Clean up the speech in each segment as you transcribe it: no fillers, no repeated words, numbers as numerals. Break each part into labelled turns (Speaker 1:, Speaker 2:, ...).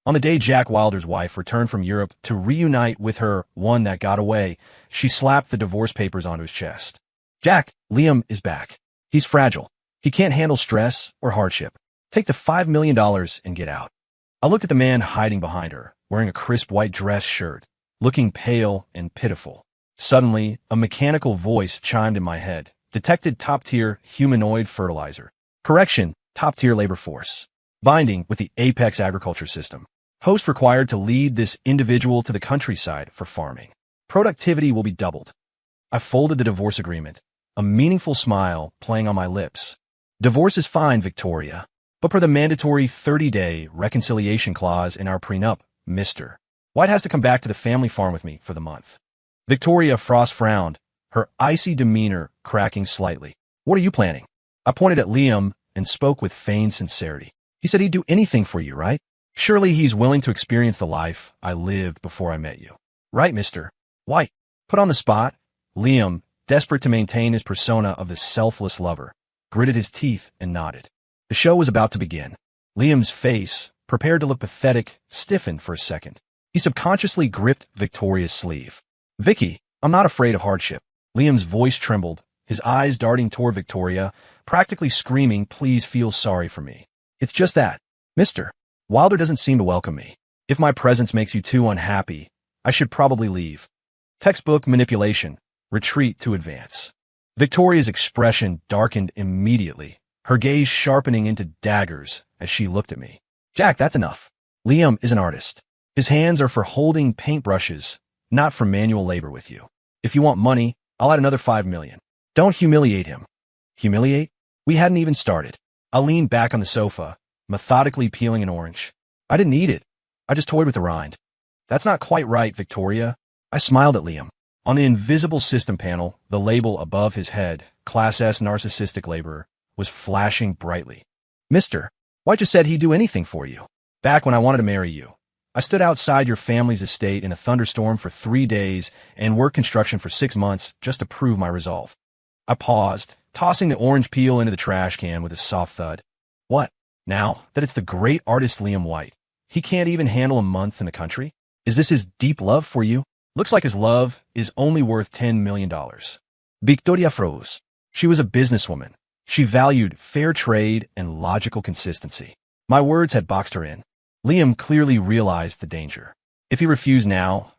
Speaker 1: On the day Jack Wilder's wife returned from Europe to reunite with her one that got away, she slapped the divorce papers onto his chest. Jack, Liam is back. He's fragile. He can't handle stress or hardship. Take the $5 million and get out. I looked at the man hiding behind her, wearing a crisp white dress shirt, looking pale and pitiful. Suddenly, a mechanical voice chimed in my head. Detected top-tier humanoid fertilizer. Correction, top-tier labor force. Binding with the Apex agriculture system. Host required to lead this individual to the countryside for farming. Productivity will be doubled. I folded the divorce agreement, a meaningful smile playing on my lips. Divorce is fine, Victoria, but per the mandatory 30-day reconciliation clause in our prenup, Mr. White has to come back to the family farm with me for the month. Victoria Frost frowned, her icy demeanor cracking slightly. What are you planning? I pointed at Liam and spoke with feigned sincerity. He said he'd do anything for you, right? Surely he's willing to experience the life I lived before I met you. Right, Mr. White. Put on the spot, Liam, desperate to maintain his persona of the selfless lover, gritted his teeth and nodded. The show was about to begin. Liam's face, prepared to look pathetic, stiffened for a second. He subconsciously gripped Victoria's sleeve. Vicky, I'm not afraid of hardship. Liam's voice trembled, his eyes darting toward Victoria, practically screaming, please feel sorry for me. It's just that, Mr. Wilder doesn't seem to welcome me. If my presence makes you too unhappy, I should probably leave. Textbook manipulation. Retreat to advance. Victoria's expression darkened immediately, her gaze sharpening into daggers as she looked at me. Jack, that's enough. Liam is an artist. His hands are for holding paintbrushes, not for manual labor with you. If you want money, I'll add another $5 million. Don't humiliate him. Humiliate? We hadn't even started. I leaned back on the sofa, methodically peeling an orange. I didn't eat it. I just toyed with the rind. That's not quite right, Victoria. I smiled at Liam. On the invisible system panel, the label above his head, Class S Narcissistic Laborer, was flashing brightly. Mr. White just said he'd do anything for you. Back when I wanted to marry you, I stood outside your family's estate in a thunderstorm for 3 days and worked construction for 6 months just to prove my resolve. I paused, tossing the orange peel into the trash can with a soft thud. What? Now that it's the great artist Liam White, he can't even handle a month in the country? Is this his deep love for you? Looks like his love is only worth $10 million. Victoria froze. She was a businesswoman. She valued fair trade and logical consistency. My words had boxed her in. Liam clearly realized the danger. If he refused now,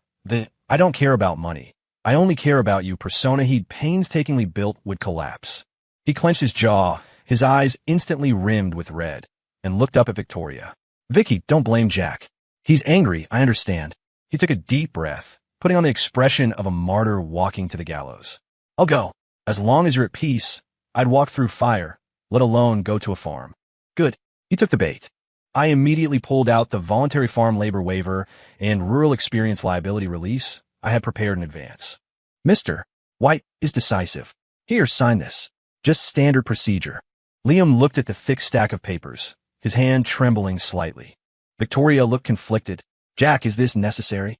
Speaker 1: I don't care about money. I only care about you persona he'd painstakingly built would collapse. He clenched his jaw, his eyes instantly rimmed with red, and looked up at Victoria. Vicky, don't blame Jack. He's angry, I understand. He took a deep breath, putting on the expression of a martyr walking to the gallows. I'll go. As long as you're at peace, I'd walk through fire, let alone go to a farm. Good. He took the bait. I immediately pulled out the voluntary farm labor waiver and rural experience liability release I had prepared in advance. Mr. White is decisive. Here, sign this. Just standard procedure. Liam looked at the thick stack of papers, his hand trembling slightly. Victoria looked conflicted. Jack, is this necessary?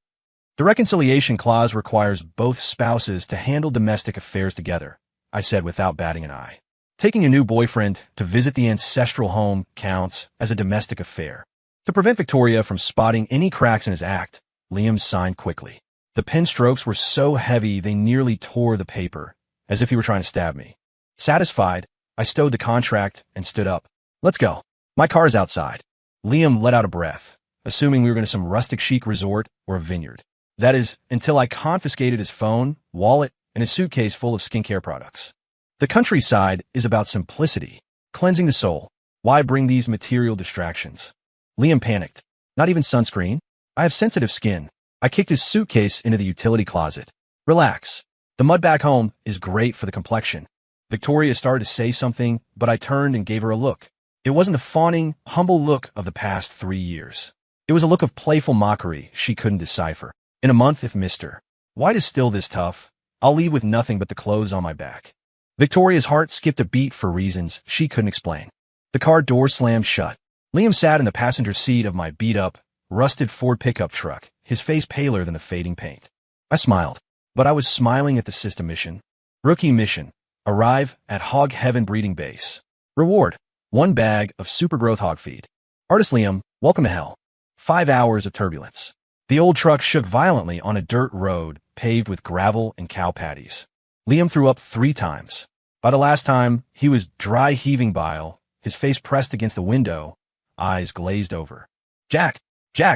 Speaker 1: The reconciliation clause requires both spouses to handle domestic affairs together, I said without batting an eye. Taking a new boyfriend to visit the ancestral home counts as a domestic affair. To prevent Victoria from spotting any cracks in his act, Liam signed quickly. The pen strokes were so heavy they nearly tore the paper, as if he were trying to stab me. Satisfied, I stowed the contract and stood up. Let's go. My car's outside. Liam let out a breath, assuming we were going to some rustic chic resort or a vineyard. That is, until I confiscated his phone, wallet, and his suitcase full of skincare products. The countryside is about simplicity, cleansing the soul. Why bring these material distractions? Liam panicked. Not even sunscreen? I have sensitive skin. I kicked his suitcase into the utility closet. Relax. The mud back home is great for the complexion. Victoria started to say something, but I turned and gave her a look. It wasn't the fawning, humble look of the past 3 years. It was a look of playful mockery she couldn't decipher. In a month, if Mr. White is still this tough, I'll leave with nothing but the clothes on my back. Victoria's heart skipped a beat for reasons she couldn't explain. The car door slammed shut. Liam sat in the passenger seat of my beat-up, rusted Ford pickup truck, his face paler than the fading paint. I smiled, but I was smiling at the system mission. Rookie mission. Arrive at Hog Heaven Breeding Base. Reward. 1 bag of super growth hog feed. Artist Liam, welcome to hell. 5 hours of turbulence. The old truck shook violently on a dirt road paved with gravel and cow patties. Liam threw up 3 times. By the last time, he was dry heaving bile, his face pressed against the window, eyes glazed over. Jack,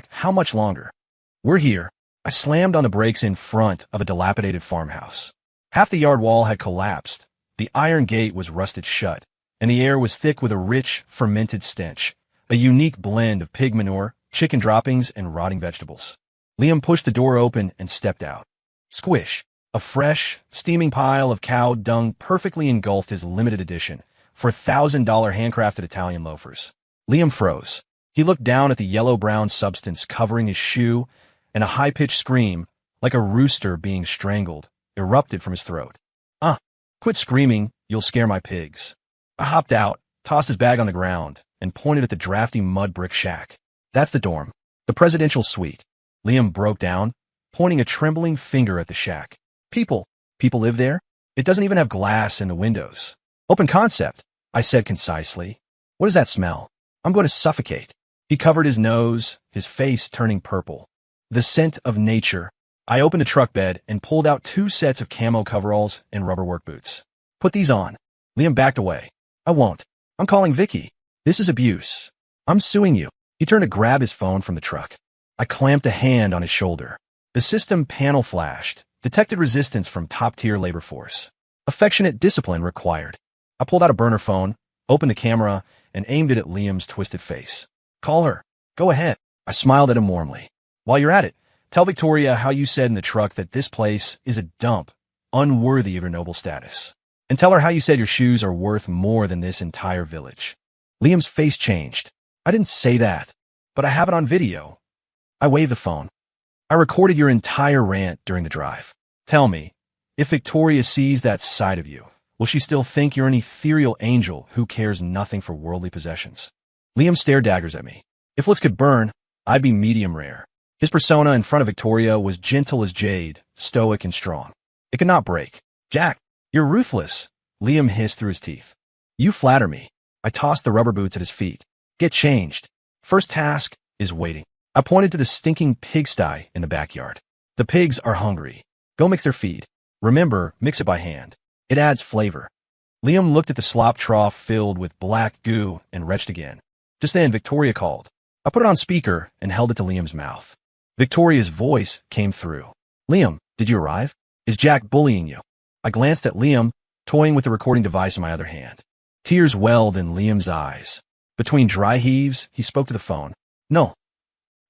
Speaker 1: how much longer? We're here. I slammed on the brakes in front of a dilapidated farmhouse. Half the yard wall had collapsed, the iron gate was rusted shut, and the air was thick with a rich, fermented stench, a unique blend of pig manure, chicken droppings, and rotting vegetables. Liam pushed the door open and stepped out. Squish! A fresh, steaming pile of cow dung perfectly engulfed his limited edition for $1,000 handcrafted Italian loafers. Liam froze. He looked down at the yellow-brown substance covering his shoe, and a high-pitched scream, like a rooster being strangled, erupted from his throat. Quit screaming, you'll scare my pigs. I hopped out, tossed his bag on the ground, and pointed at the drafty mud brick shack. That's the dorm. The presidential suite. Liam broke down, pointing a trembling finger at the shack. People live there? It doesn't even have glass in the windows. Open concept, I said concisely. What does that smell? I'm going to suffocate. He covered his nose, his face turning purple. The scent of nature. I opened the truck bed and pulled out 2 sets of camo coveralls and rubber work boots. Put these on. Liam backed away. I won't. I'm calling Vicky. This is abuse. I'm suing you. He turned to grab his phone from the truck. I clamped a hand on his shoulder. The system panel flashed, detected resistance from top-tier labor force. Affectionate discipline required. I pulled out a burner phone, opened the camera, and aimed it at Liam's twisted face. Call her. Go ahead. I smiled at him warmly. While you're at it, tell Victoria how you said in the truck that this place is a dump, unworthy of your noble status. And tell her how you said your shoes are worth more than this entire village. Liam's face changed. I didn't say that, but I have it on video. I waved the phone. I recorded your entire rant during the drive. Tell me, if Victoria sees that side of you, will she still think you're an ethereal angel who cares nothing for worldly possessions? Liam stared daggers at me. If looks could burn, I'd be medium rare. His persona in front of Victoria was gentle as jade, stoic and strong. It could not break. Jack, you're ruthless, Liam hissed through his teeth. You flatter me. I tossed the rubber boots at his feet. Get changed. First task is waiting. I pointed to the stinking pigsty in the backyard. The pigs are hungry. Go mix their feed. Remember, mix it by hand. It adds flavor. Liam looked at the slop trough filled with black goo and retched again. Just then, Victoria called. I put it on speaker and held it to Liam's mouth. Victoria's voice came through. Liam, did you arrive? Is Jack bullying you? I glanced at Liam, toying with the recording device in my other hand. Tears welled in Liam's eyes. Between dry heaves, he spoke to the phone. No.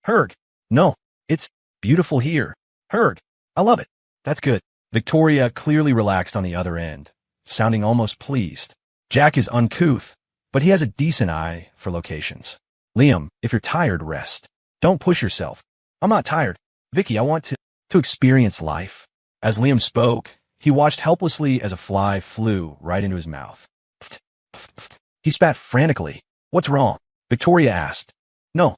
Speaker 1: Herg. No. It's beautiful here. Herg. I love it. That's good. Victoria clearly relaxed on the other end, sounding almost pleased. Jack is uncouth, but he has a decent eye for locations. Liam, if you're tired, rest. Don't push yourself. I'm not tired. Vicky, I want to experience life. As Liam spoke, he watched helplessly as a fly flew right into his mouth. He spat frantically. What's wrong? Victoria asked. No.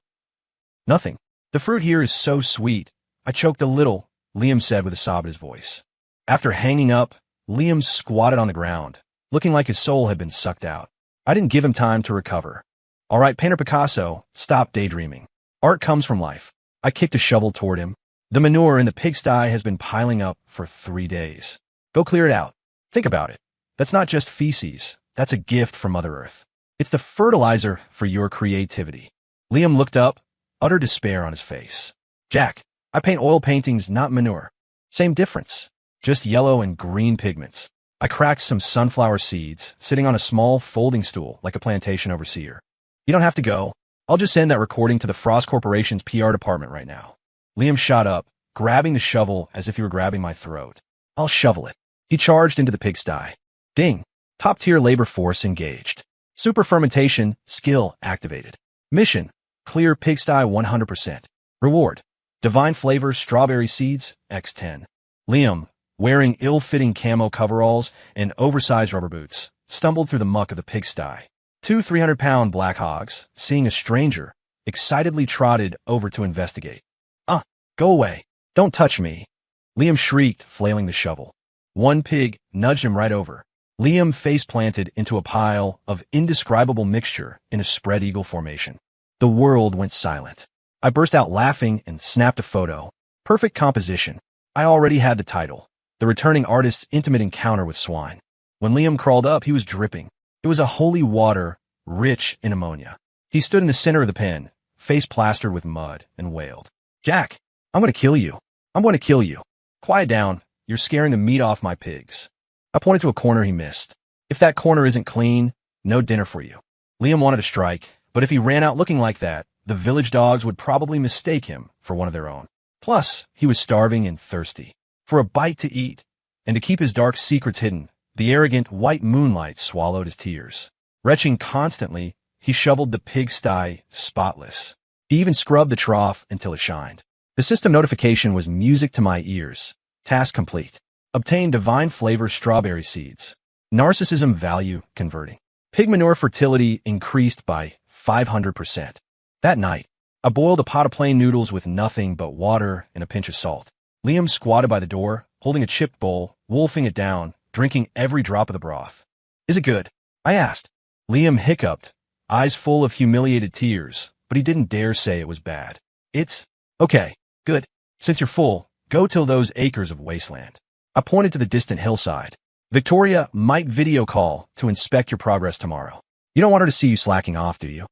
Speaker 1: Nothing. The fruit here is so sweet. I choked a little, Liam said with a sob in his voice. After hanging up, Liam squatted on the ground, looking like his soul had been sucked out. I didn't give him time to recover. All right, painter Picasso, stop daydreaming. Art comes from life. I kicked a shovel toward him. The manure in the pigsty has been piling up for 3 days. Go clear it out. Think about it. That's not just feces. That's a gift from Mother Earth. It's the fertilizer for your creativity. Liam looked up, utter despair on his face. Jack, I paint oil paintings, not manure. Same difference. Just yellow and green pigments. I cracked some sunflower seeds, sitting on a small folding stool like a plantation overseer. You don't have to go. I'll just send that recording to the Frost Corporation's PR department right now. Liam shot up, grabbing the shovel as if he were grabbing my throat. I'll shovel it. He charged into the pigsty. Ding. Top-tier labor force engaged. Super fermentation, skill activated. Mission, clear pigsty 100%. Reward, divine flavor strawberry seeds, x10. Liam, wearing ill-fitting camo coveralls and oversized rubber boots, stumbled through the muck of the pigsty. 2 300-pound black hogs, seeing a stranger, excitedly trotted over to investigate. Go away. Don't touch me. Liam shrieked, flailing the shovel. One pig nudged him right over. Liam face-planted into a pile of indescribable mixture in a spread eagle formation. The world went silent. I burst out laughing and snapped a photo. Perfect composition. I already had the title. The returning artist's intimate encounter with swine. When Liam crawled up, he was dripping. It was a holy water, rich in ammonia. He stood in the center of the pen, face plastered with mud, and wailed. "Jack, I'm going to kill you. I'm going to kill you. Quiet down. You're scaring the meat off my pigs." I pointed to a corner he missed. "If that corner isn't clean, no dinner for you." Liam wanted to strike, but if he ran out looking like that, the village dogs would probably mistake him for one of their own. Plus, he was starving and thirsty. For a bite to eat, and to keep his dark secrets hidden, the arrogant white moonlight swallowed his tears. Retching constantly, he shoveled the pigsty spotless. He even scrubbed the trough until it shined. The system notification was music to my ears. Task complete. Obtain divine flavor strawberry seeds. Narcissism value converting. Pig manure fertility increased by 500%. That night, I boiled a pot of plain noodles with nothing but water and a pinch of salt. Liam squatted by the door, holding a chipped bowl, wolfing it down, drinking every drop of the broth. "Is it good?" I asked. Liam hiccuped, eyes full of humiliated tears, but he didn't dare say it was bad. "It's okay, good. Since you're full, go till those acres of wasteland." I pointed to the distant hillside. "Victoria might video call to inspect your progress tomorrow. You don't want her to see you slacking off, do you?"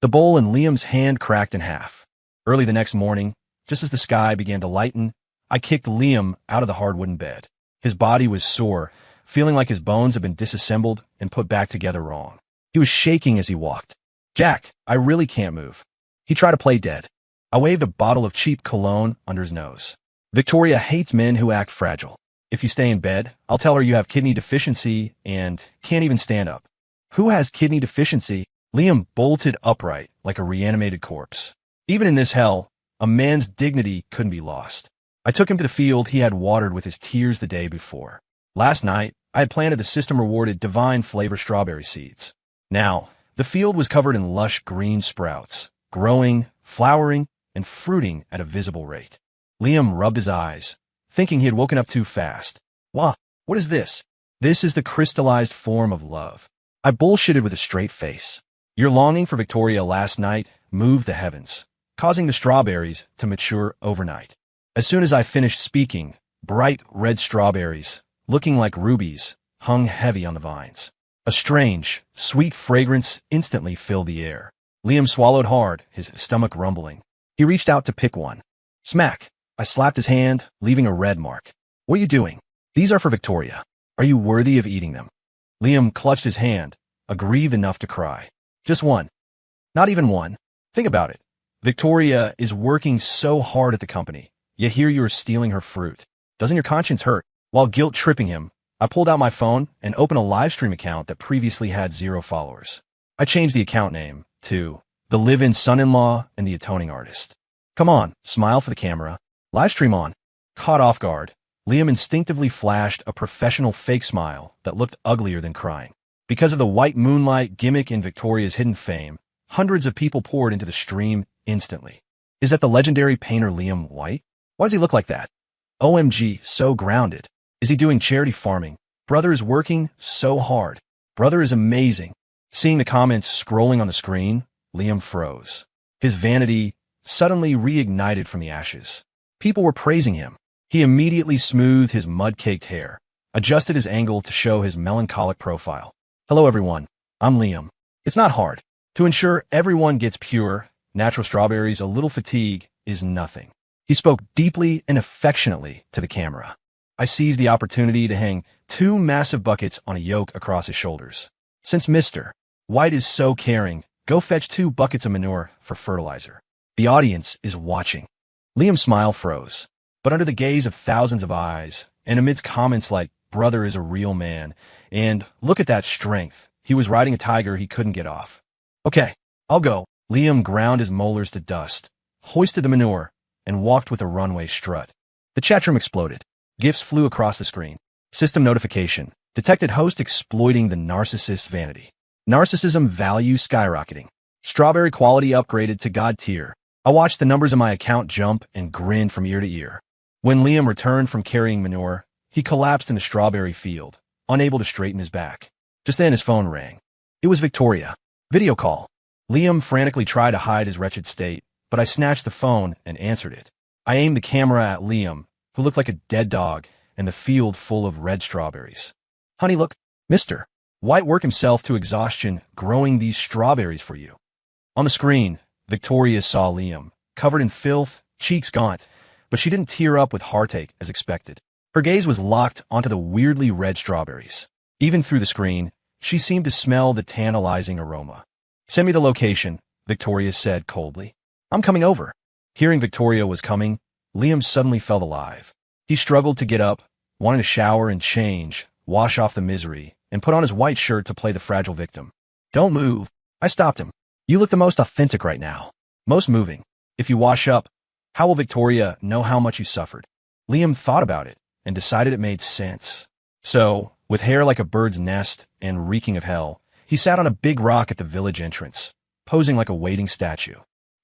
Speaker 1: The bowl in Liam's hand cracked in half. Early the next morning, just as the sky began to lighten, I kicked Liam out of the hard wooden bed. His body was sore, feeling like his bones had been disassembled and put back together wrong. He was shaking as he walked. "Jack, I really can't move." He tried to play dead. I waved a bottle of cheap cologne under his nose. "Victoria hates men who act fragile. If you stay in bed, I'll tell her you have kidney deficiency and can't even stand up." "Who has kidney deficiency?" Liam bolted upright like a reanimated corpse. Even in this hell, a man's dignity couldn't be lost. I took him to the field he had watered with his tears the day before. Last night, I had planted the system-rewarded divine flavor strawberry seeds. Now, the field was covered in lush green sprouts, growing, flowering, and fruiting at a visible rate. Liam rubbed his eyes, thinking he had woken up too fast. "Wah, what is this?" "This is the crystallized form of love." I bullshitted with a straight face. "Your longing for Victoria last night moved the heavens, causing the strawberries to mature overnight." As soon as I finished speaking, bright red strawberries, looking like rubies, hung heavy on the vines. A strange, sweet fragrance instantly filled the air. Liam swallowed hard, his stomach rumbling. He reached out to pick one. Smack! I slapped his hand, leaving a red mark. "What are you doing? These are for Victoria. Are you worthy of eating them?" Liam clutched his hand, aggrieved enough to cry. "Just one. Not even one. Think about it. Victoria is working so hard at the company, yet here you are stealing her fruit. Doesn't your conscience hurt?" While guilt-tripping him, I pulled out my phone and opened a live stream account that previously had 0 followers. I changed the account name to The Live-In Son-in-Law and the Atoning Artist. "Come on, smile for the camera. Live stream on." Caught off guard, Liam instinctively flashed a professional fake smile that looked uglier than crying. Because of the white moonlight gimmick in Victoria's hidden fame, hundreds of people poured into the stream instantly. Is that the legendary painter Liam White? Why does he look like that? OMG, so grounded. Is he doing charity farming? Brother is working so hard. Brother is amazing. Seeing the comments scrolling on the screen, Liam froze. His vanity suddenly reignited from the ashes. People were praising him. He immediately smoothed his mud-caked hair, adjusted his angle to show his melancholic profile. "Hello everyone, I'm Liam. It's not hard. To ensure everyone gets pure, natural strawberries, a little fatigue is nothing." He spoke deeply and affectionately to the camera. I seized the opportunity to hang 2 massive buckets on a yoke across his shoulders. "Since Mr. White is so caring, go fetch 2 buckets of manure for fertilizer. The audience is watching." Liam's smile froze, but under the gaze of thousands of eyes, and amidst comments like, "Brother is a real man," and "Look at that strength, he was riding a tiger he couldn't get off." "Okay, I'll go." Liam ground his molars to dust, hoisted the manure, and walked with a runway strut. The chatroom exploded. GIFs flew across the screen. System notification. Detected host exploiting the narcissist's vanity. Narcissism value skyrocketing. Strawberry quality upgraded to God tier. I watched the numbers in my account jump and grinned from ear to ear. When Liam returned from carrying manure, he collapsed in the strawberry field, unable to straighten his back. Just then his phone rang. It was Victoria. Video call. Liam frantically tried to hide his wretched state, but I snatched the phone and answered it. I aimed the camera at Liam, who looked like a dead dog, in the field full of red strawberries. Honey, look, Mr. White worked himself to exhaustion growing these strawberries for you. On the screen, Victoria saw Liam, covered in filth, cheeks gaunt, but she didn't tear up with heartache as expected. Her gaze was locked onto the weirdly red strawberries. Even through the screen, she seemed to smell the tantalizing aroma. Send me the location, Victoria said coldly. I'm coming over. Hearing Victoria was coming, Liam suddenly felt alive. He struggled to get up, wanted to shower and change, wash off the misery, and put on his white shirt to play the fragile victim. Don't move. I stopped him. You look the most authentic right now. Most moving. If you wash up, how will Victoria know how much you suffered? Liam thought about it and decided it made sense. So, with hair like a bird's nest and reeking of hell, he sat on a big rock at the village entrance, posing like a waiting statue.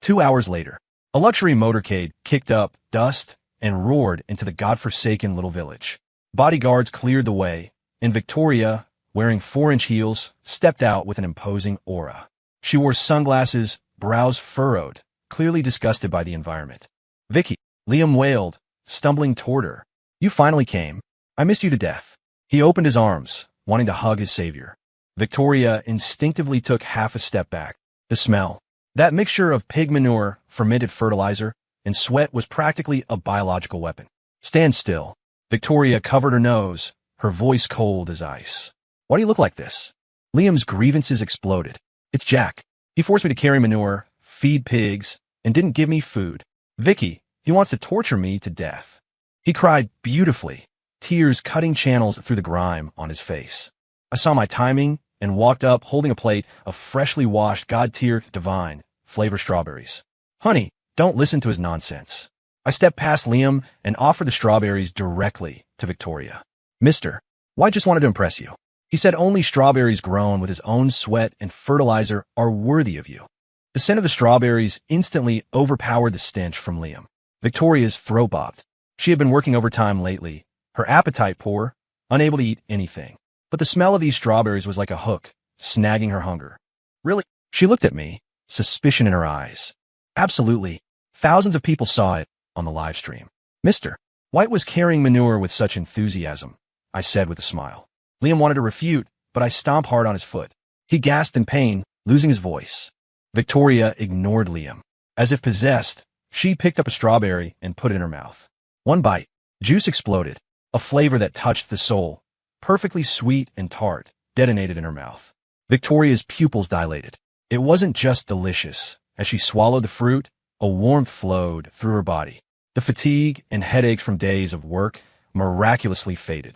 Speaker 1: 2 hours later, a luxury motorcade kicked up dust and roared into the godforsaken little village. Bodyguards cleared the way, and Victoria, wearing 4-inch heels, stepped out with an imposing aura. She wore sunglasses, brows furrowed, clearly disgusted by the environment. Vicky, Liam wailed, stumbling toward her. You finally came. I missed you to death. He opened his arms, wanting to hug his savior. Victoria instinctively took half a step back. The smell. That mixture of pig manure, fermented fertilizer, and sweat was practically a biological weapon. Stand still. Victoria covered her nose, her voice cold as ice. Why do you look like this? Liam's grievances exploded. It's Jack. He forced me to carry manure, feed pigs, and didn't give me food. Vicky, he wants to torture me to death. He cried beautifully, tears cutting channels through the grime on his face. I saw my timing and walked up holding a plate of freshly washed God-tier divine flavor strawberries. Honey, don't listen to his nonsense. I stepped past Liam and offered the strawberries directly to Victoria. Mister, White just wanted to impress you. He said only strawberries grown with his own sweat and fertilizer are worthy of you. The scent of the strawberries instantly overpowered the stench from Liam. Victoria's throat bobbed. She had been working overtime lately, her appetite poor, unable to eat anything. But the smell of these strawberries was like a hook, snagging her hunger. Really? She looked at me, suspicion in her eyes. Absolutely. Thousands of people saw it on the live stream. Mr. White was carrying manure with such enthusiasm, I said with a smile. Liam wanted to refute, but I stomped hard on his foot. He gasped in pain, losing his voice. Victoria ignored Liam. As if possessed, she picked up a strawberry and put it in her mouth. One bite. Juice exploded. A flavor that touched the soul, perfectly sweet and tart, detonated in her mouth. Victoria's pupils dilated. It wasn't just delicious. As she swallowed the fruit, a warmth flowed through her body. The fatigue and headaches from days of work miraculously faded.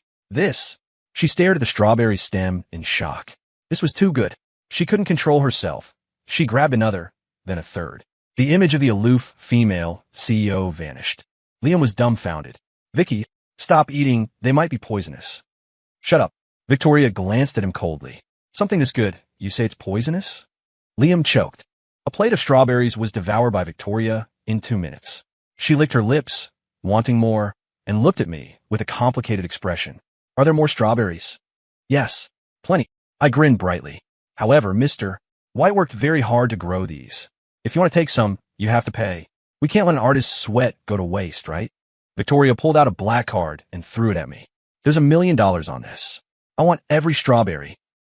Speaker 1: She stared at the strawberry stem in shock. This was too good. She couldn't control herself. She grabbed another, then a third. The image of the aloof female CEO vanished. Liam was dumbfounded. Vicky, stop eating. They might be poisonous. Shut up. Victoria glanced at him coldly. Something this good, you say it's poisonous? Liam choked. A plate of strawberries was devoured by Victoria in 2 minutes. She licked her lips, wanting more, and looked at me with a complicated expression. Are there more strawberries? Yes, plenty. I grinned brightly. However, Mr. White worked very hard to grow these. If you want to take some, you have to pay. We can't let an artist's sweat go to waste, right? Victoria pulled out a black card and threw it at me. There's $1 million on this. I want every strawberry.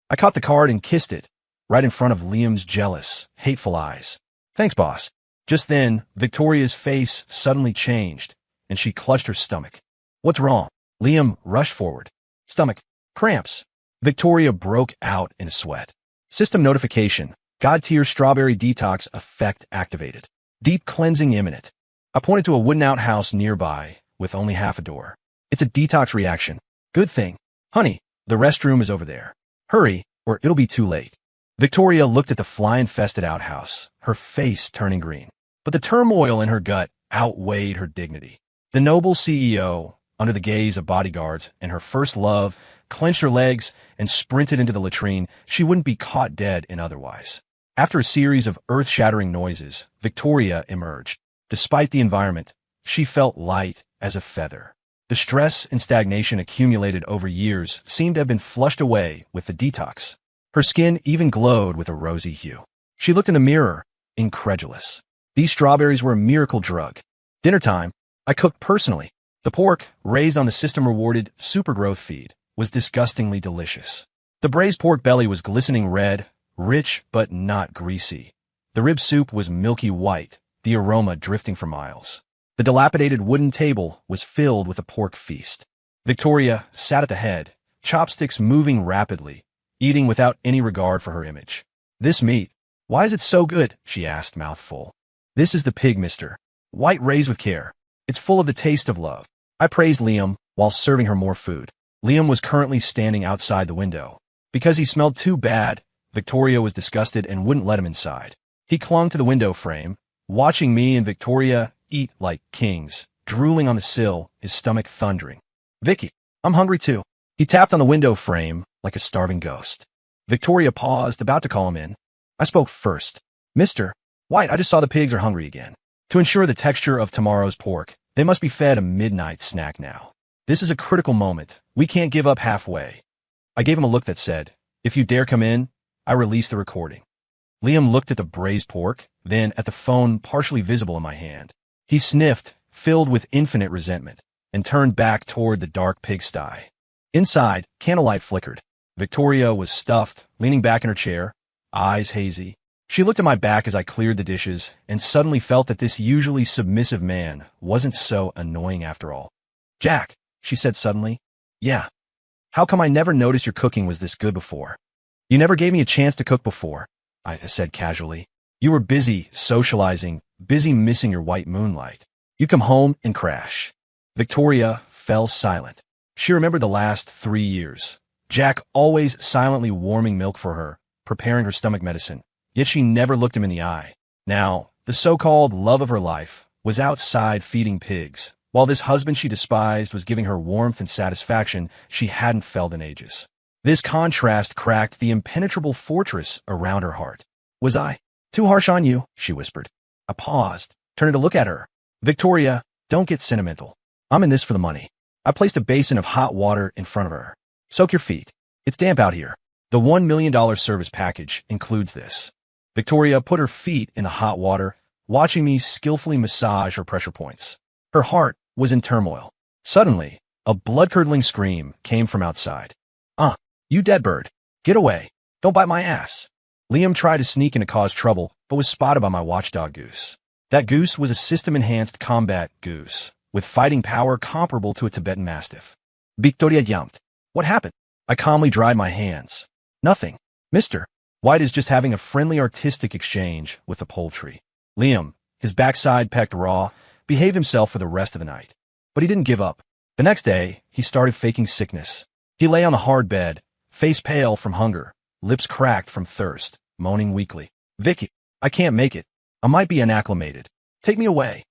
Speaker 1: I caught the card and kissed it, right in front of Liam's jealous, hateful eyes. Thanks, boss. Just then, Victoria's face suddenly changed, and she clutched her stomach. What's wrong? Liam rushed forward. Stomach. Cramps. Victoria broke out in a sweat. System notification. God-tier strawberry detox effect activated. Deep cleansing imminent. I pointed to a wooden outhouse nearby with only half a door. It's a detox reaction. Good thing. Honey, the restroom is over there. Hurry, or it'll be too late. Victoria looked at the fly-infested outhouse, her face turning green. But the turmoil in her gut outweighed her dignity. The noble CEO, under the gaze of bodyguards and her first love, clenched her legs and sprinted into the latrine. She wouldn't be caught dead in otherwise. After a series of earth-shattering noises, Victoria emerged. Despite the environment, she felt light as a feather. The stress and stagnation accumulated over years seemed to have been flushed away with the detox. Her skin even glowed with a rosy hue. She looked in the mirror, incredulous. These strawberries were a miracle drug. Dinner time, I cooked personally. The pork, raised on the system-rewarded super growth feed, was disgustingly delicious. The braised pork belly was glistening red, rich but not greasy. The rib soup was milky white, the aroma drifting for miles. The dilapidated wooden table was filled with a pork feast. Victoria sat at the head, chopsticks moving rapidly, eating without any regard for her image. "This meat, why is it so good?" she asked, mouth full. "This is the pig, mister. White raised with care. It's full of the taste of love." I praised Liam while serving her more food. Liam was currently standing outside the window. Because he smelled too bad, Victoria was disgusted and wouldn't let him inside. He clung to the window frame, watching me and Victoria eat like kings, drooling on the sill, his stomach thundering. "Vicky, I'm hungry too." He tapped on the window frame like a starving ghost. Victoria paused, about to call him in. I spoke first. "Mr. White, I just saw the pigs are hungry again. To ensure the texture of tomorrow's pork, they must be fed a midnight snack now. This is a critical moment. We can't give up halfway." I gave him a look that said, "If you dare come in, I release the recording." Liam looked at the braised pork, then at the phone partially visible in my hand. He sniffed, filled with infinite resentment, and turned back toward the dark pigsty. Inside, candlelight flickered. Victoria was stuffed, leaning back in her chair, eyes hazy. She looked at my back as I cleared the dishes, and suddenly felt that this usually submissive man wasn't so annoying after all. "Jack," she said suddenly. "Yeah. How come I never noticed your cooking was this good before?" "You never gave me a chance to cook before," I said casually. "You were busy socializing, busy missing your white moonlight. You come home and crash." Victoria fell silent. She remembered the last 3 years. Jack always silently warming milk for her, preparing her stomach medicine, yet she never looked him in the eye. Now, the so-called love of her life was outside feeding pigs, while this husband she despised was giving her warmth and satisfaction she hadn't felt in ages. This contrast cracked the impenetrable fortress around her heart. "Was I too harsh on you?" she whispered. I paused, turning to look at her. "Victoria, don't get sentimental. I'm in this for the money." I placed a basin of hot water in front of her. "Soak your feet. It's damp out here. The $1 million service package includes this." Victoria put her feet in the hot water, watching me skillfully massage her pressure points. Her heart was in turmoil. Suddenly, a blood-curdling scream came from outside. You dead bird. Get away. Don't bite my ass." Liam tried to sneak in to cause trouble, but was spotted by my watchdog goose. That goose was a system-enhanced combat goose, with fighting power comparable to a Tibetan Mastiff. Victoria jumped. "What happened?" I calmly dried my hands. "Nothing. Mr. White is just having a friendly artistic exchange with the poultry." Liam, his backside pecked raw, behaved himself for the rest of the night. But he didn't give up. The next day, he started faking sickness. He lay on the hard bed, face pale from hunger, lips cracked from thirst, moaning weakly. "Vicky, I can't make it. I might be unacclimated. Take me away."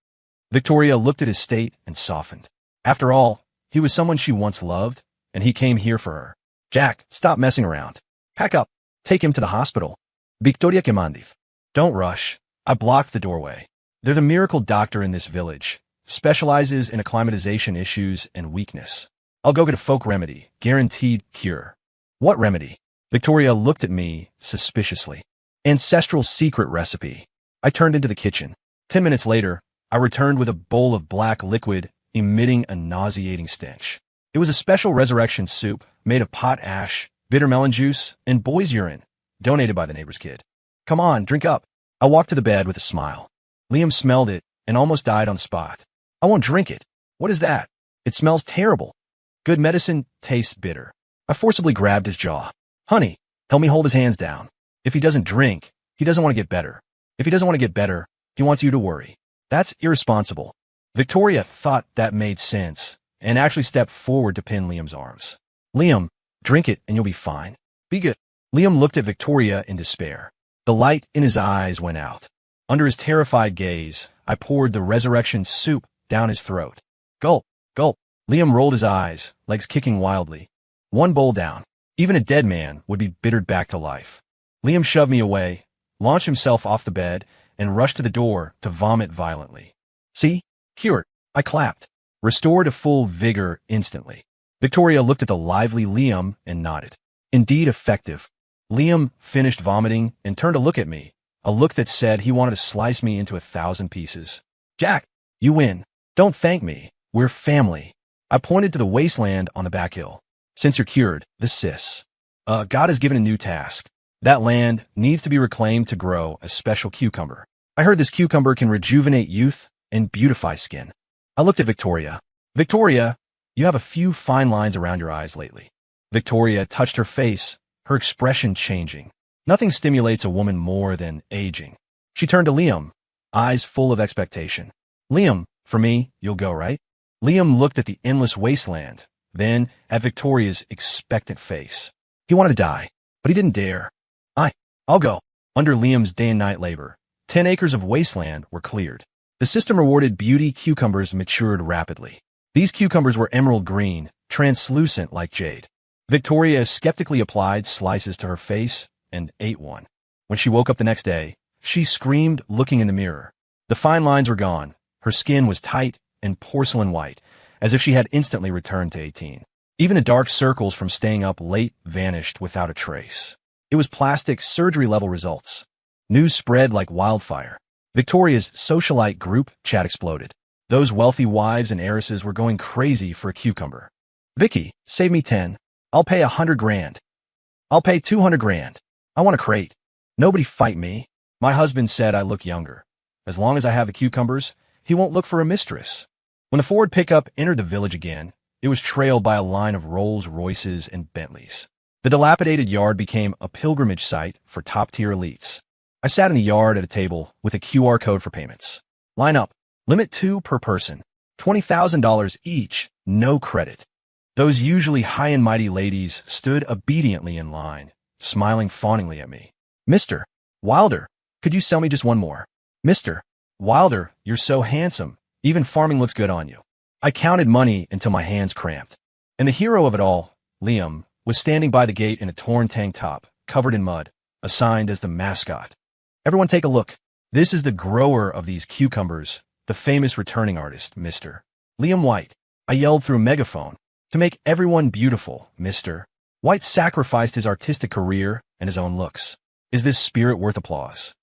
Speaker 1: Victoria looked at his state and softened. After all, he was someone she once loved, and he came here for her. "Jack, stop messing around. Pack up. Take him to the hospital." Victoria Kemandiv. "Don't rush." I blocked the doorway. "There's a miracle doctor in this village. Specializes in acclimatization issues and weakness. I'll go get a folk remedy, guaranteed cure." "What remedy?" Victoria looked at me suspiciously. "Ancestral secret recipe." I turned into the kitchen. 10 minutes later, I returned with a bowl of black liquid emitting a nauseating stench. It was a special resurrection soup made of pot ash, bitter melon juice, and boy's urine, donated by the neighbor's kid. "Come on, drink up." I walked to the bed with a smile. Liam smelled it and almost died on the spot. "I won't drink it." "What is that?" "It smells terrible." "Good medicine tastes bitter." I forcibly grabbed his jaw. "Honey, help me hold his hands down. If he doesn't drink, he doesn't want to get better. If he doesn't want to get better, he wants you to worry. That's irresponsible." Victoria thought that made sense and actually stepped forward to pin Liam's arms. "Liam, drink it and you'll be fine. Be good." Liam looked at Victoria in despair. The light in his eyes went out. Under his terrified gaze, I poured the resurrection soup down his throat. Gulp, gulp. Liam rolled his eyes, legs kicking wildly. One bowl down. Even a dead man would be bittered back to life. Liam shoved me away, launched himself off the bed, and rushed to the door to vomit violently. "See? Cured." I clapped. Restored to full vigor instantly. Victoria looked at the lively Liam and nodded. "Indeed effective." Liam finished vomiting and turned to look at me, a look that said he wanted to slice me into 1,000 pieces. Jack, you win. Don't thank me. We're family. I pointed to the wasteland on the back hill. Since you're cured, the sis. God has given a new task. That land needs to be reclaimed to grow a special cucumber. I heard this cucumber can rejuvenate youth and beautify skin. I looked at Victoria. Victoria, you have a few fine lines around your eyes lately. Victoria touched her face, her expression changing. Nothing stimulates a woman more than aging. She turned to Liam, eyes full of expectation. Liam, for me, you'll go, right? Liam looked at the endless wasteland, then at Victoria's expectant face. He wanted to die, but he didn't dare. I'll go. Under Liam's day and night labor, 10 acres of wasteland were cleared. The system rewarded beauty cucumbers matured rapidly. These cucumbers were emerald green, translucent like jade. Victoria skeptically applied slices to her face and ate one. When she woke up the next day, she screamed, looking in the mirror. The fine lines were gone. Her skin was tight and porcelain white, as if she had instantly returned to 18. Even the dark circles from staying up late vanished without a trace. It was plastic surgery-level results. News spread like wildfire. Victoria's socialite group chat exploded. Those wealthy wives and heiresses were going crazy for a cucumber. Vicky, save me 10. I'll pay 100 grand. I'll pay 200 grand. I want a crate. Nobody fight me. My husband said I look younger. As long as I have the cucumbers, he won't look for a mistress. When the Ford pickup entered the village again, it was trailed by a line of Rolls Royces and Bentleys. The dilapidated yard became a pilgrimage site for top-tier elites. I sat in the yard at a table with a QR code for payments. Line up. Limit 2 per person. $20,000 each. No credit. Those usually high and mighty ladies stood obediently in line, smiling fawningly at me. Mr. Wilder, could you sell me just one more? Mr. Wilder, you're so handsome. Even farming looks good on you. I counted money until my hands cramped. And the hero of it all, Liam, was standing by the gate in a torn tank top, covered in mud, assigned as the mascot. Everyone take a look. This is the grower of these cucumbers, the famous returning artist, Mr. Liam White. I yelled through a megaphone. To make everyone beautiful, Mr. White sacrificed his artistic career and his own looks. Is this spirit worth applause?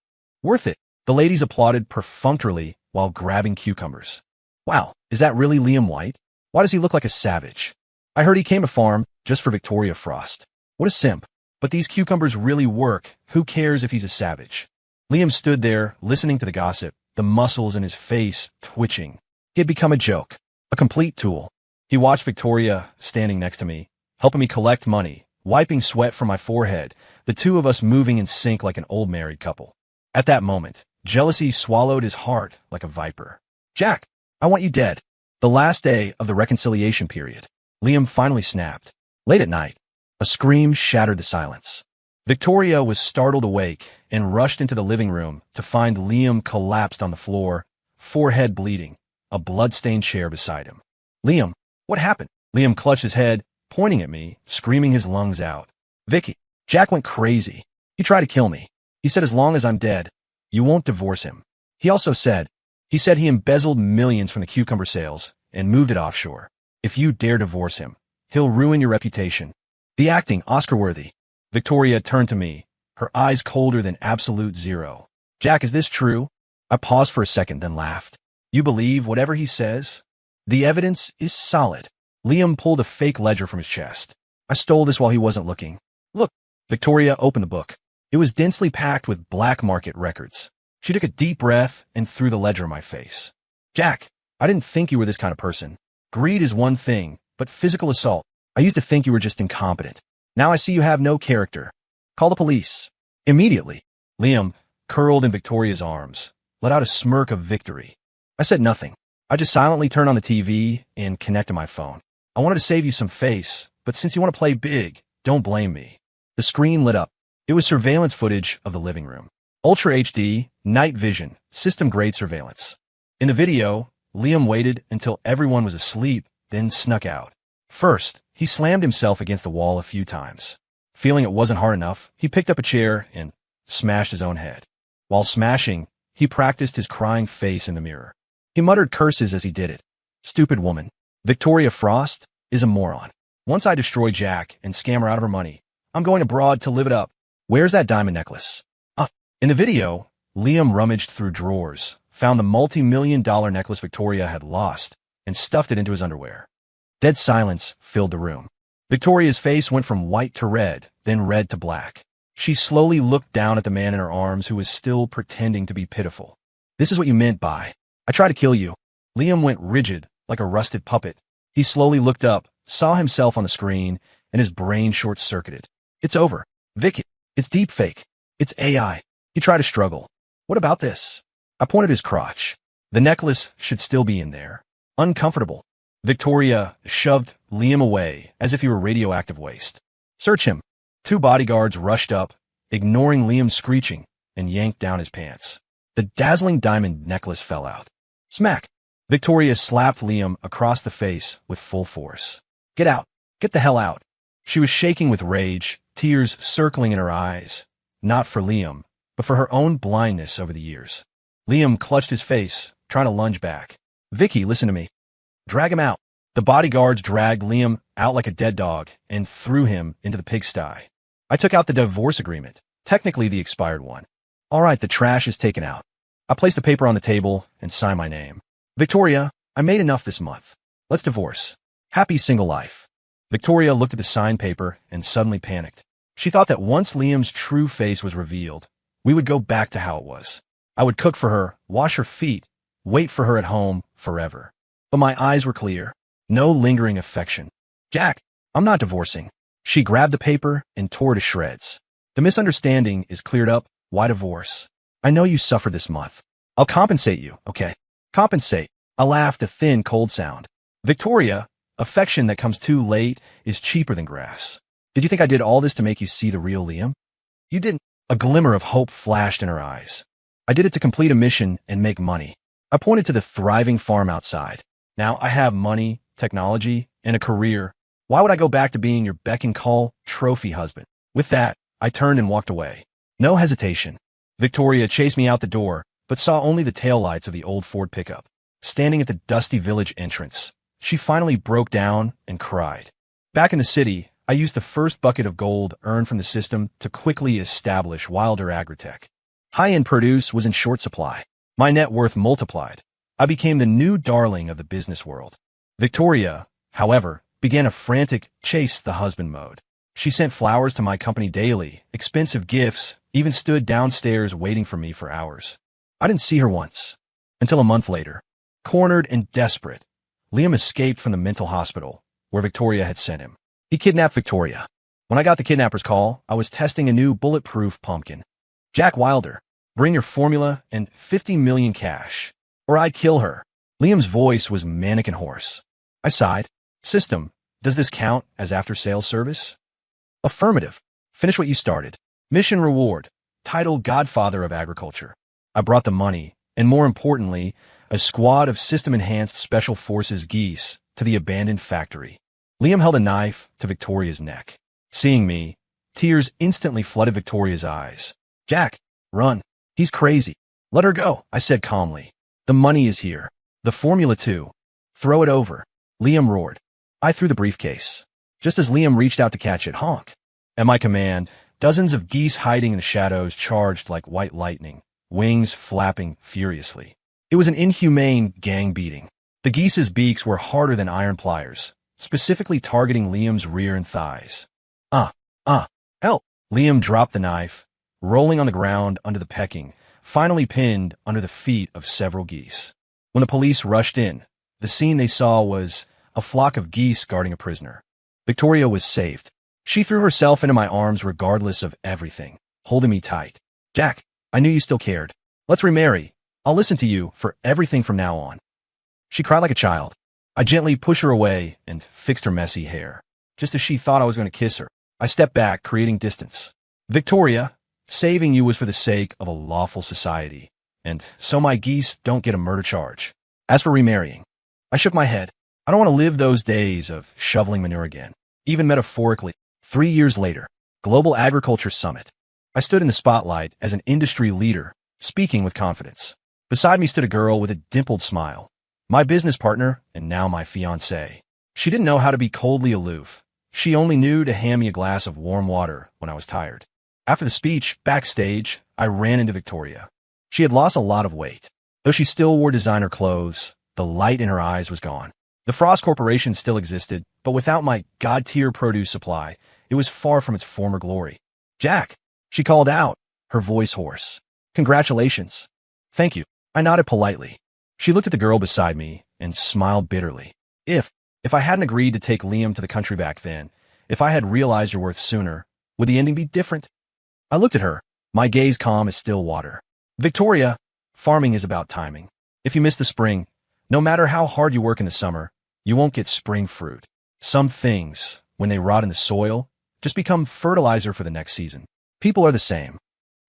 Speaker 1: Worth it. The ladies applauded perfunctorily while grabbing cucumbers. Wow, is that really Liam White? Why does he look like a savage? I heard he came to farm just for Victoria Frost. What a simp. But these cucumbers really work. Who cares if he's a savage? Liam stood there, listening to the gossip, the muscles in his face twitching. He had become a joke, a complete tool. He watched Victoria standing next to me, helping me collect money, wiping sweat from my forehead, the two of us moving in sync like an old married couple. At that moment, jealousy swallowed his heart like a viper. Jack, I want you dead. The last day of the reconciliation period. Liam finally snapped. Late at night, a scream shattered the silence. Victoria was startled awake and rushed into the living room to find Liam collapsed on the floor, forehead bleeding, a blood-stained chair beside him. Liam, what happened? Liam clutched his head, pointing at me, screaming his lungs out. Vicky, Jack went crazy. He tried to kill me. He said as long as I'm dead, you won't divorce him. He also said he embezzled millions from the cucumber sales and moved it offshore. If you dare divorce him, he'll ruin your reputation. The acting, Oscar-worthy. Victoria turned to me, her eyes colder than absolute zero. Jack, is this true? I paused for a second, then laughed. You believe whatever he says? The evidence is solid. Liam pulled a fake ledger from his chest. I stole this while he wasn't looking. Look. Victoria opened the book. It was densely packed with black market records. She took a deep breath and threw the ledger in my face. Jack, I didn't think you were this kind of person. Greed is one thing, but physical assault. I used to think you were just incompetent. Now I see you have no character. Call the police. Immediately. Liam, curled in Victoria's arms, let out a smirk of victory. I said nothing. I just silently turned on the TV and connected my phone. I wanted to save you some face, but since you want to play big, don't blame me. The screen lit up. It was surveillance footage of the living room. Ultra HD, night vision, system-grade surveillance. In the video, Liam waited until everyone was asleep, then snuck out. First, he slammed himself against the wall a few times. Feeling it wasn't hard enough, he picked up a chair and smashed his own head. While smashing, he practiced his crying face in the mirror. He muttered curses as he did it. Stupid woman. Victoria Frost is a moron. Once I destroy Jack and scam her out of her money, I'm going abroad to live it up. Where's that diamond necklace? In the video, Liam rummaged through drawers, found the multi-million-dollar necklace Victoria had lost, and stuffed it into his underwear. Dead silence filled the room. Victoria's face went from white to red, then red to black. She slowly looked down at the man in her arms who was still pretending to be pitiful. "This is what you meant by, I tried to kill you." Liam went rigid, like a rusted puppet. He slowly looked up, saw himself on the screen, and his brain short-circuited. "It's over. Vicky, it's deepfake. It's AI." He tried to struggle. "What about this?" I pointed his crotch. "The necklace should still be in there. Uncomfortable." Victoria shoved Liam away as if he were radioactive waste. "Search him." 2 bodyguards rushed up, ignoring Liam's screeching, and yanked down his pants. The dazzling diamond necklace fell out. Smack! Victoria slapped Liam across the face with full force. "Get out! Get the hell out!" She was shaking with rage, tears circling in her eyes, not for Liam, but for her own blindness over the years. Liam clutched his face, trying to lunge back. "Vicky, listen to me. Drag him out." The bodyguards dragged Liam out like a dead dog and threw him into the pigsty. I took out the divorce agreement, technically the expired one. "All right, the trash is taken out." I placed the paper on the table and signed my name. "Victoria, I made enough this month. Let's divorce. Happy single life." Victoria looked at the signed paper and suddenly panicked. She thought that once Liam's true face was revealed, we would go back to how it was. I would cook for her, wash her feet, wait for her at home forever. But my eyes were clear. No lingering affection. "Jack, I'm not divorcing." She grabbed the paper and tore to shreds. "The misunderstanding is cleared up. Why divorce? I know you suffered this month. I'll compensate you, okay?" "Compensate." I laughed, a thin, cold sound. "Victoria, affection that comes too late is cheaper than grass. Did you think I did all this to make you see the real Liam? You didn't." A glimmer of hope flashed in her eyes. "I did it to complete a mission and make money." I pointed to the thriving farm outside. "Now I have money, technology, and a career. Why would I go back to being your beck and call trophy husband?" With that, I turned and walked away. No hesitation. Victoria chased me out the door, but saw only the taillights of the old Ford pickup. Standing at the dusty village entrance, she finally broke down and cried. Back in the city, I used the first bucket of gold earned from the system to quickly establish Wilder Agritech. High-end produce was in short supply. My net worth multiplied. I became the new darling of the business world. Victoria, however, began a frantic chase the husband mode. She sent flowers to my company daily, expensive gifts, even stood downstairs waiting for me for hours. I didn't see her once. Until a month later. Cornered and desperate, Liam escaped from the mental hospital, where Victoria had sent him. He kidnapped Victoria. When I got the kidnapper's call, I was testing a new bulletproof pumpkin. "Jack Wilder, bring your formula and 50 million cash, or I kill her." Liam's voice was manic and hoarse. I sighed. "System, does this count as after-sales service?" "Affirmative. Finish what you started. Mission reward. Title Godfather of Agriculture." I brought the money, and more importantly, a squad of system-enhanced Special Forces geese to the abandoned factory. Liam held a knife to Victoria's neck. Seeing me, tears instantly flooded Victoria's eyes. "Jack, run. He's crazy." "Let her go," I said calmly. "The money is here. The formula too. Throw it over." Liam roared. I threw the briefcase. Just as Liam reached out to catch it, honk. At my command, dozens of geese hiding in the shadows charged like white lightning, wings flapping furiously. It was an inhumane gang beating. The geese's beaks were harder than iron pliers, specifically targeting Liam's rear and thighs. Help! Liam dropped the knife, rolling on the ground under the pecking, finally pinned under the feet of several geese. When the police rushed in, the scene they saw was a flock of geese guarding a prisoner. Victoria was saved. She threw herself into my arms regardless of everything, holding me tight. "Jack, I knew you still cared. Let's remarry. I'll listen to you for everything from now on." She cried like a child. I gently pushed her away and fixed her messy hair. Just as she thought I was going to kiss her, I stepped back, creating distance. "Victoria, saving you was for the sake of a lawful society, and so my geese don't get a murder charge. As for remarrying," I shook my head. "I don't want to live those days of shoveling manure again, even metaphorically." 3 years later, Global Agriculture Summit. I stood in the spotlight as an industry leader, speaking with confidence. Beside me stood a girl with a dimpled smile, my business partner and now my fiancée. She didn't know how to be coldly aloof. She only knew to hand me a glass of warm water when I was tired. After the speech, backstage, I ran into Victoria. She had lost a lot of weight. Though she still wore designer clothes, the light in her eyes was gone. The Frost Corporation still existed, but without my god-tier produce supply, it was far from its former glory. "Jack," she called out, her voice hoarse. "Congratulations." "Thank you." I nodded politely. She looked at the girl beside me and smiled bitterly. If I hadn't agreed to take Liam to the country back then, if I had realized your worth sooner, would the ending be different? I looked at her, my gaze calm as still water. "Victoria, farming is about timing. If you miss the spring, no matter how hard you work in the summer, you won't get spring fruit. Some things, when they rot in the soil, just become fertilizer for the next season. People are the same."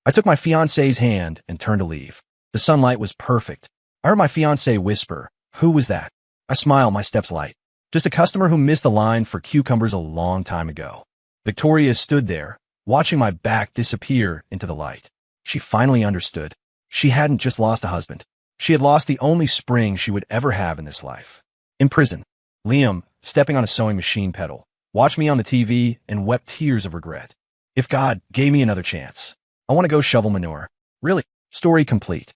Speaker 1: I took my fiancé's hand and turned to leave. The sunlight was perfect. I heard my fiancé whisper, "Who was that?" I smiled, my steps light. "Just a customer who missed the line for cucumbers a long time ago." Victoria stood there, watching my back disappear into the light. She finally understood. She hadn't just lost a husband. She had lost the only spring she would ever have in this life. In prison, Liam, stepping on a sewing machine pedal, watched me on the TV and wept tears of regret. If God gave me another chance, I want to go shovel manure. Really, story complete.